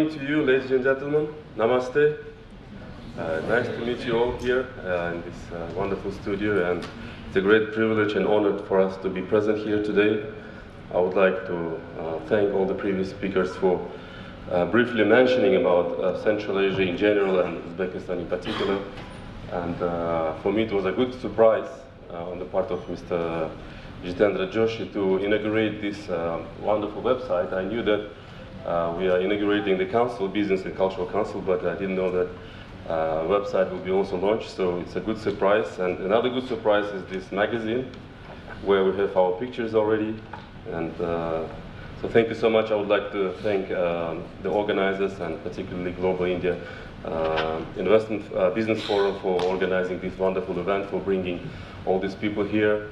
morning to you, ladies and gentlemen. Namaste. Nice to meet you all here in this wonderful studio, and it's a great privilege and honor for us to be present here today. I would like to thank all the previous speakers for briefly mentioning about Central Asia in general and Uzbekistan in particular. And for me, it was a good surprise on the part of Mr. Jitendra Joshi to inaugurate this wonderful website. I knew that we are inaugurating the Council, Business and Cultural Council, but I didn't know that website will be also launched, so it's a good surprise. And another good surprise is this magazine, where we have our pictures already. And so thank you so much. I would like to thank the organizers, and particularly Global India Investment Business Forum, for organizing this wonderful event, for bringing all these people here.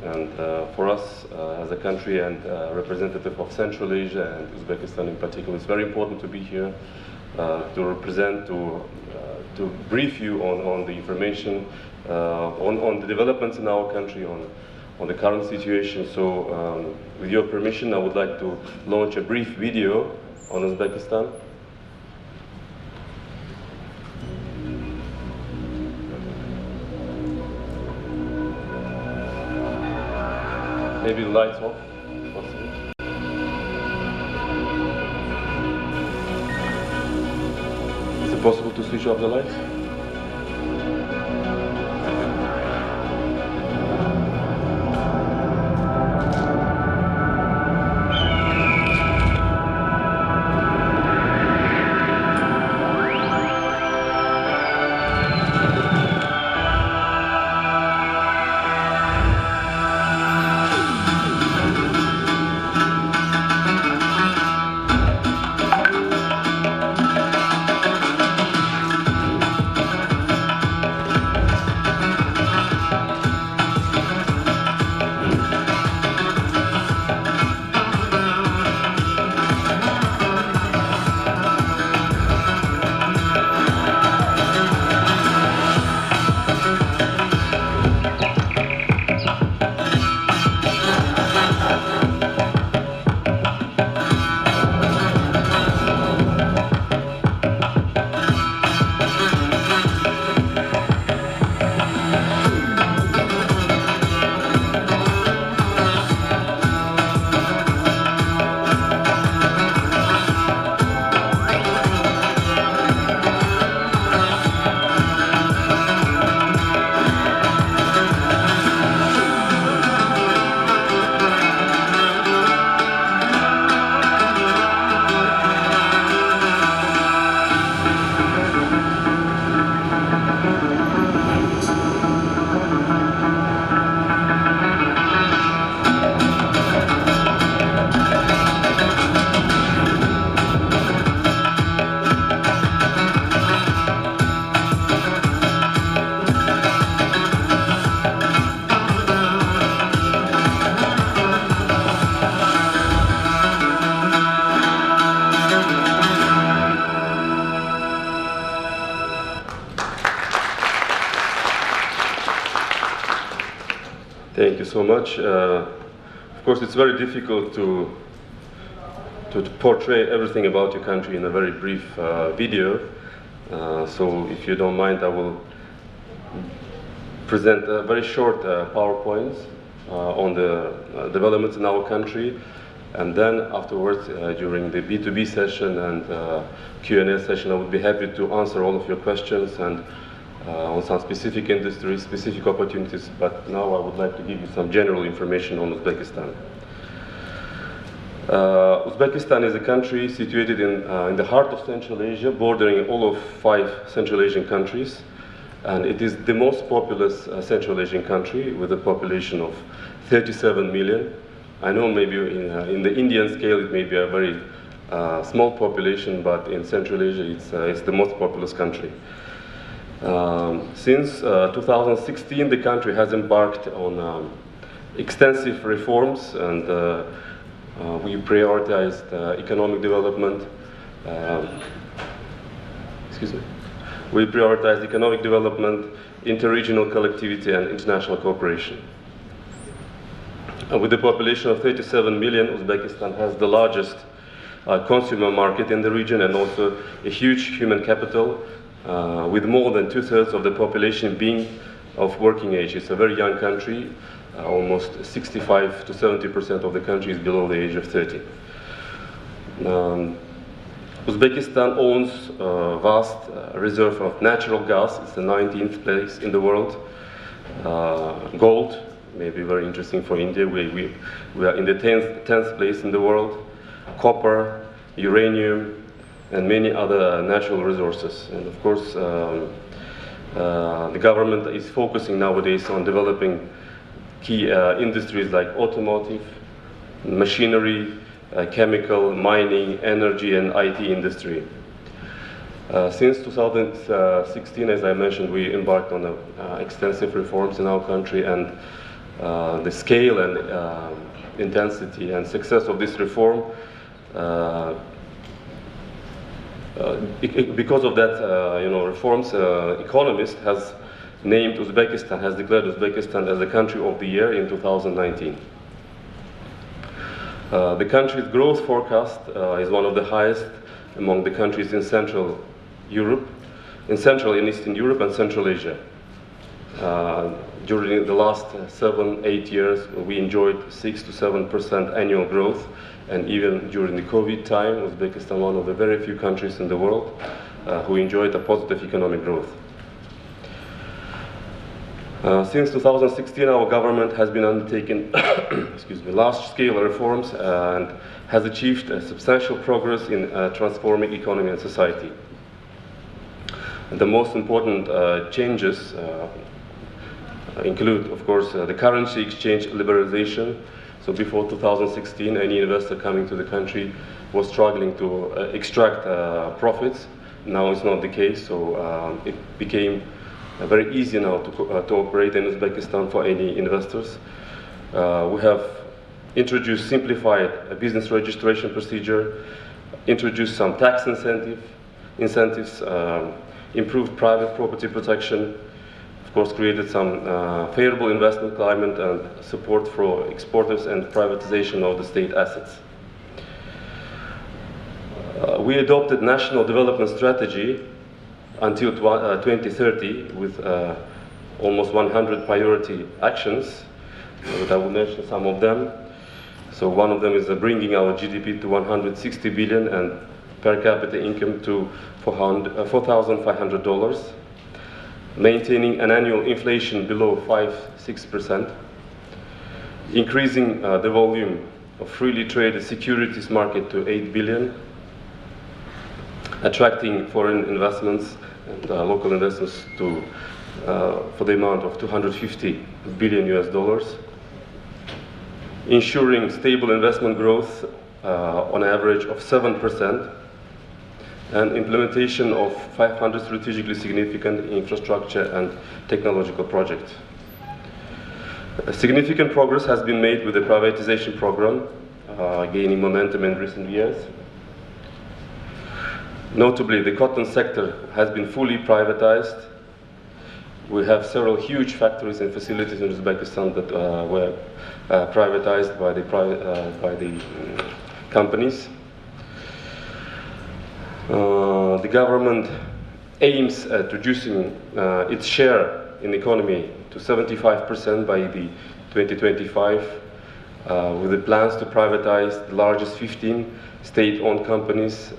And for us as a country and representative of Central Asia and Uzbekistan in particular, it's very important to be here to represent, to brief you on the information, on the developments in our country, on the current situation. So with your permission, I would like to launch a brief video on Uzbekistan. Maybe the lights off, possible. Is it possible to switch off the lights? Thank you so much. Of course, it's very difficult to portray everything about your country in a very brief video. So if you don't mind, I will present very short PowerPoints on the developments in our country. And then afterwards, during the B2B session and Q&A session, I would be happy to answer all of your questions and on some specific industries, specific opportunities. But now I would like to give you some general information on Uzbekistan. Uzbekistan is a country situated in the heart of Central Asia, bordering all of 5 Central Asian countries. And it is the most populous Central Asian country, with a population of 37 million. I know maybe in the Indian scale it may be a very small population, but in Central Asia it's the most populous country. Since 2016, the country has embarked on extensive reforms, and we prioritized economic development. We prioritized economic development, interregional collectivity, and international cooperation. With a population of 37 million, Uzbekistan has the largest consumer market in the region, and also a huge human capital, with more than 2/3 of the population being of working age. It's a very young country. Almost 65 to 70% of the country is below the age of 30. Uzbekistan owns a vast reserve of natural gas. It's the 19th place in the world. Gold, maybe very interesting for India. We are in the 10th place in the world. Copper, uranium, and many other natural resources. And of course, the government is focusing nowadays on developing key industries like automotive, machinery, chemical, mining, energy, and IT industry. Since 2016, as I mentioned, we embarked on extensive reforms in our country, and the scale and intensity and success of this reform, because of that, reforms, Economist has named Uzbekistan, has declared Uzbekistan as the country of the year in 2019. The country's growth forecast is one of the highest among the countries in Central Europe, in Central and Eastern Europe and Central Asia. During the last 7-8 years, we enjoyed 6 to 7% annual growth, and even during the COVID time, Uzbekistan, one of the very few countries in the world who enjoyed a positive economic growth. Since 2016, our government has been undertaking large-scale reforms and has achieved substantial progress in transforming economy and society. And the most important changes include, of course, the currency exchange liberalization. So before 2016, any investor coming to the country was struggling to extract profits. Now it's not the case, so it became very easy now to operate in Uzbekistan for any investors. We have introduced simplified business registration procedure, introduced some tax incentives, improved private property protection, of course created some favorable investment climate and support for exporters and privatization of the state assets. We adopted national development strategy until 2030 with almost 100 priority actions, but I will mention some of them. So one of them is bringing our GDP to 160 billion and per capita income to $4,500, maintaining an annual inflation below 5-6%, increasing the volume of freely traded securities market to 8 billion, attracting foreign investments and local investments to for the amount of 250 billion US dollars, ensuring stable investment growth on average of 7%, and implementation of 500 strategically significant infrastructure and technological projects. Significant progress has been made with the privatization program, gaining momentum in recent years. Notably, the cotton sector has been fully privatized. We have several huge factories and facilities in Uzbekistan that were privatized by the companies. The government aims at reducing its share in the economy to 75% by the 2025, with the plans to privatize the largest 15 state-owned companies.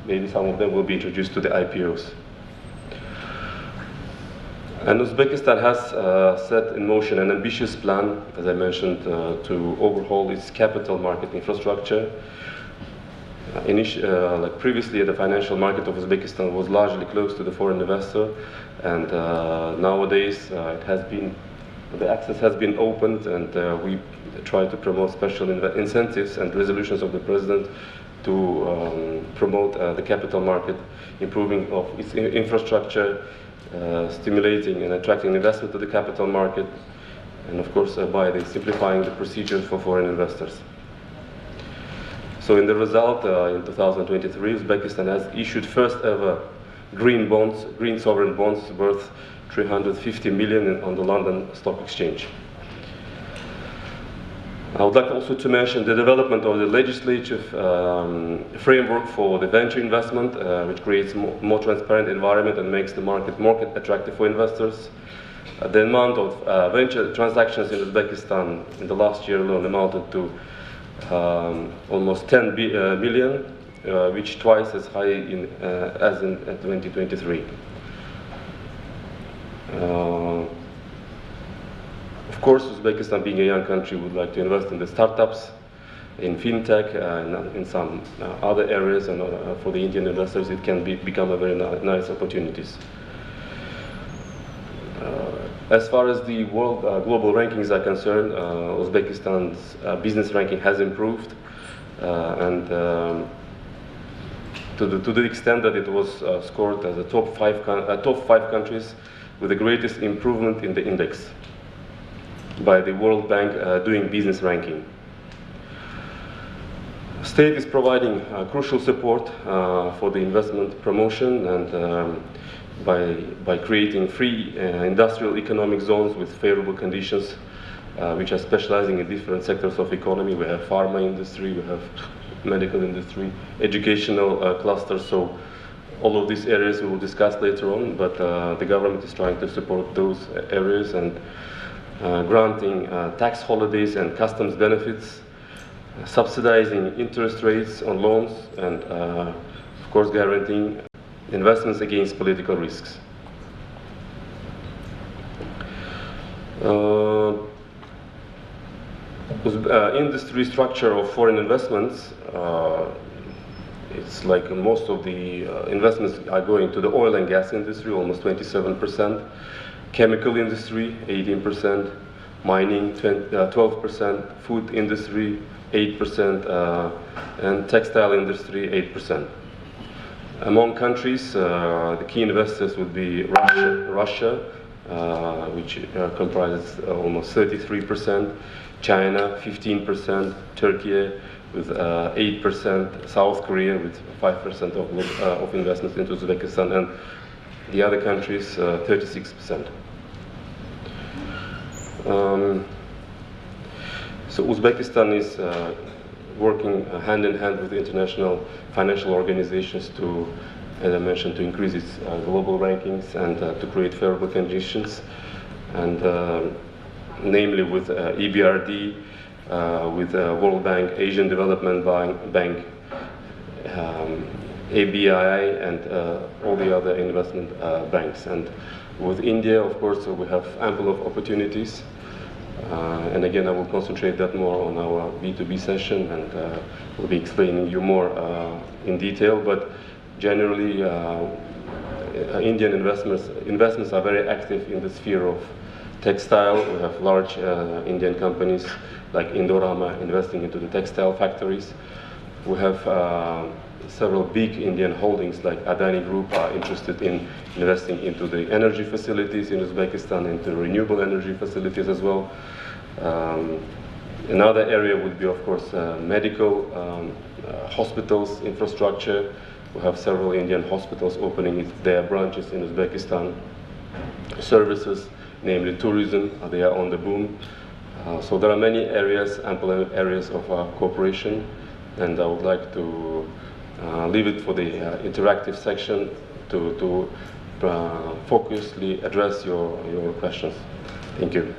Maybe some of them will be introduced to the IPOs. And Uzbekistan has set in motion an ambitious plan, as I mentioned, to overhaul its capital market infrastructure. Like previously, the financial market of Uzbekistan was largely closed to the foreign investor, and nowadays the access has been opened, and we try to promote special incentives and resolutions of the president to promote the capital market, improving of its infrastructure, stimulating and attracting investment to the capital market, and of course by simplifying the procedures for foreign investors. So in the result, in 2023, Uzbekistan has issued first ever green sovereign bonds worth 350 million on the London Stock Exchange. I would like also to mention the development of the legislative framework for the venture investment, which creates more transparent environment and makes the market more attractive for investors. The amount of venture transactions in Uzbekistan in the last year alone amounted to almost 10 billion, which twice as high as in 2023. Of course, Uzbekistan, being a young country, would like to invest in the startups, in fintech, and in some other areas. And for the Indian investors, it can become a very nice opportunities. As far as the world global rankings are concerned, Uzbekistan's business ranking has improved, and to the extent that it was scored as a top five countries with the greatest improvement in the index by the World Bank Doing Business ranking. State is providing crucial support for the investment promotion, and by creating free industrial economic zones with favorable conditions, which are specializing in different sectors of economy. We have pharma industry, we have medical industry, educational clusters. So all of these areas we will discuss later on, but the government is trying to support those areas and granting tax holidays and customs benefits, subsidizing interest rates on loans, and of course guaranteeing investments against political risks. Industry structure of foreign investments, it's like most of the investments are going to the oil and gas industry, almost 27%, chemical industry, 18%, mining, 12%, food industry, 8%, and textile industry, 8%. Among countries, the key investors would be Russia, which comprises almost 33%, China, 15%, Turkey with 8%, South Korea with 5% of investments into Uzbekistan, and the other countries, 36%. So Uzbekistan is working hand in hand with the international financial organizations to, as I mentioned, to increase its global rankings and to create favorable conditions, and namely with EBRD, with World Bank, Asian Development Bank, ABI, and all the other investment banks. And with India, of course, we have ample of opportunities. And again, I will concentrate that more on our B2B session, and we'll be explaining you more in detail. But generally, Indian investments are very active in the sphere of textile. We have large Indian companies like Indorama investing into the textile factories. We have several big Indian holdings like Adani Group are interested in investing into the energy facilities in Uzbekistan, into renewable energy facilities as well. Another area would be, of course, medical, hospitals, infrastructure. We have several Indian hospitals opening their branches in Uzbekistan. Services, namely tourism, they are on the boom. So there are many areas, ample areas of cooperation, and I would like to leave it for the interactive section to focusedly address your questions. Thank you.